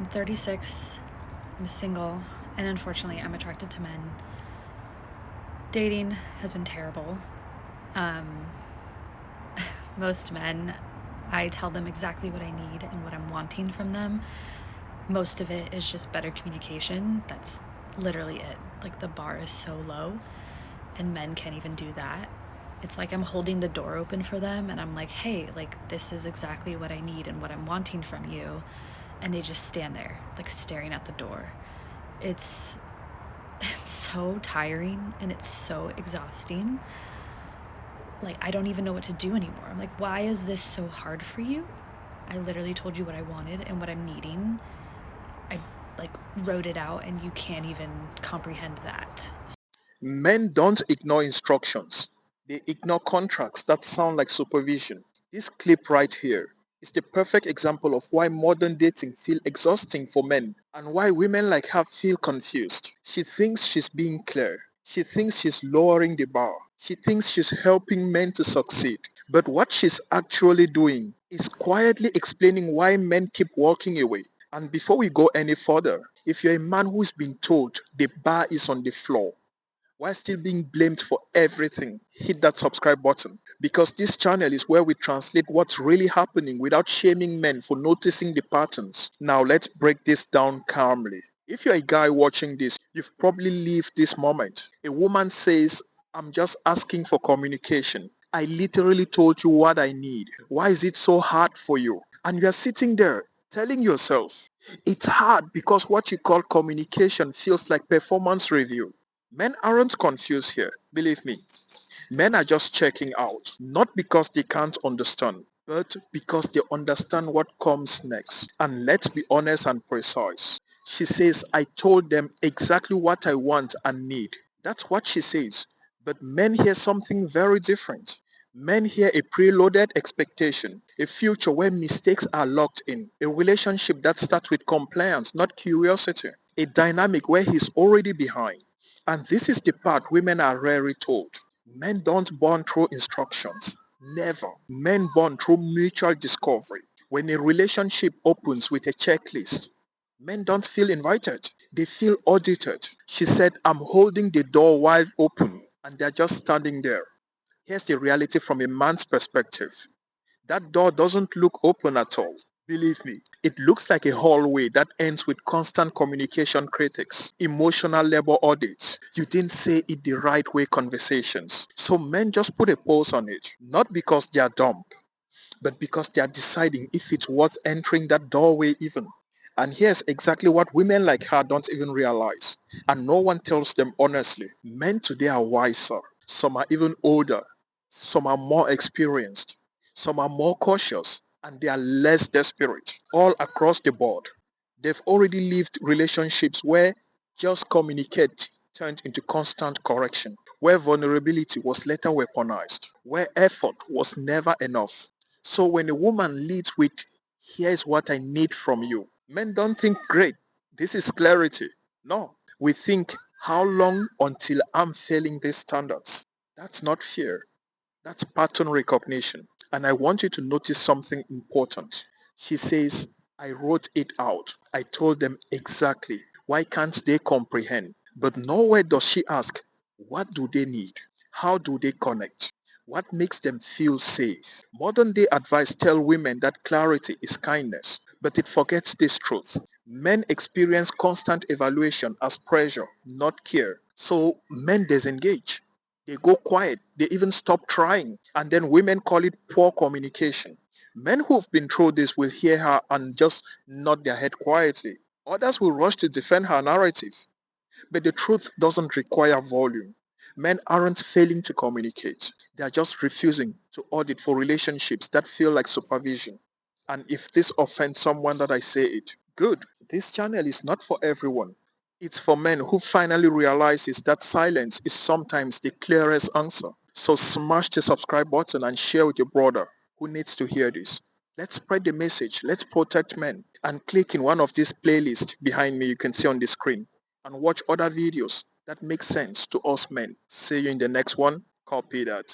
I'm 36, I'm single, and unfortunately, I'm attracted to men. Dating has been terrible. Um, most men, I tell them exactly what I need and what I'm wanting from them. Most of it is just better communication. That's literally it. Like, the bar is so low, and men can't even do that. It's like I'm holding the door open for them, and I'm like, hey, like, this is exactly what I need and what I'm wanting from you. And they just stand there, like, staring at the door. It's It's so tiring and it's so exhausting. Like, I don't even know what to do anymore. I'm like, why is this so hard for you? I literally told you what I wanted and what I'm needing. I like wrote it out and you can't even comprehend that. Men don't ignore instructions. They ignore contracts that sound like supervision. This clip right here is the perfect example of why modern dating feel exhausting for men and why women like her feel confused. She thinks she's being clear. She thinks she's lowering the bar. She thinks she's helping men to succeed. But what she's actually doing is quietly explaining why men keep walking away. And before we go any further, if you're a man who's been told the bar is on the floor, while still being blamed for everything, hit that subscribe button because this channel is where we translate what's really happening without shaming men for noticing the patterns. Now let's break this down calmly. If you're a guy watching this, you've probably lived this moment. A woman says, I'm just asking for communication. I literally told you what I need. Why is it so hard for you? And you're sitting there telling yourself, it's hard because what you call communication feels like performance review. Men aren't confused here, believe me. Men are just checking out, not because they can't understand, but because they understand what comes next. And let's be honest and precise. She says, I told them exactly what I want and need. That's what she says. But men hear something very different. Men hear a preloaded expectation, a future where mistakes are locked in, a relationship that starts with compliance, not curiosity, a dynamic where he's already behind. And this is the part women are rarely told. Men don't bond through instructions. Never. Men bond through mutual discovery. When a relationship opens with a checklist, men don't feel invited. They feel audited. She said, I'm holding the door wide open, and they're just standing there. Here's the reality from a man's perspective. That door doesn't look open at all. Believe me, it looks like a hallway that ends with constant communication critics, emotional labor audits, you didn't say it the right way conversations. So men just put a pause on it, not because they are dumb, but because they are deciding if it's worth entering that doorway even. And here's exactly what women like her don't even realize. And no one tells them honestly. Men today are wiser. Some are even older. Some are more experienced. Some are more cautious. And they are less desperate. All across the board. They've already lived relationships where just communicate turned into constant correction, where vulnerability was later weaponized, where effort was never enough. So when a woman leads with, here's what I need from you, men don't think, great, this is clarity. No, we think, how long until I'm failing these standards? That's not fear, that's pattern recognition. And I want you to notice something important. She says, I wrote it out. I told them exactly. Why can't they comprehend? But nowhere does she ask, what do they need? How do they connect? What makes them feel safe? Modern day advice tell women that clarity is kindness, but it forgets this truth. Men experience constant evaluation as pressure, not care. So men disengage. They go quiet. They even stop trying. And then women call it poor communication. Men who've been through this will hear her and just nod their head quietly. Others will rush to defend her narrative. But the truth doesn't require volume. Men aren't failing to communicate. They are just refusing to audit for relationships that feel like supervision. And if this offends someone that I say it, good. This channel is not for everyone. It's for men who finally realizes that silence is sometimes the clearest answer. So smash the subscribe button and share with your brother who needs to hear this. Let's spread the message. Let's protect men. And click in one of these playlists behind me you can see on the screen and watch other videos that make sense to us men. See you in the next one. Copy that.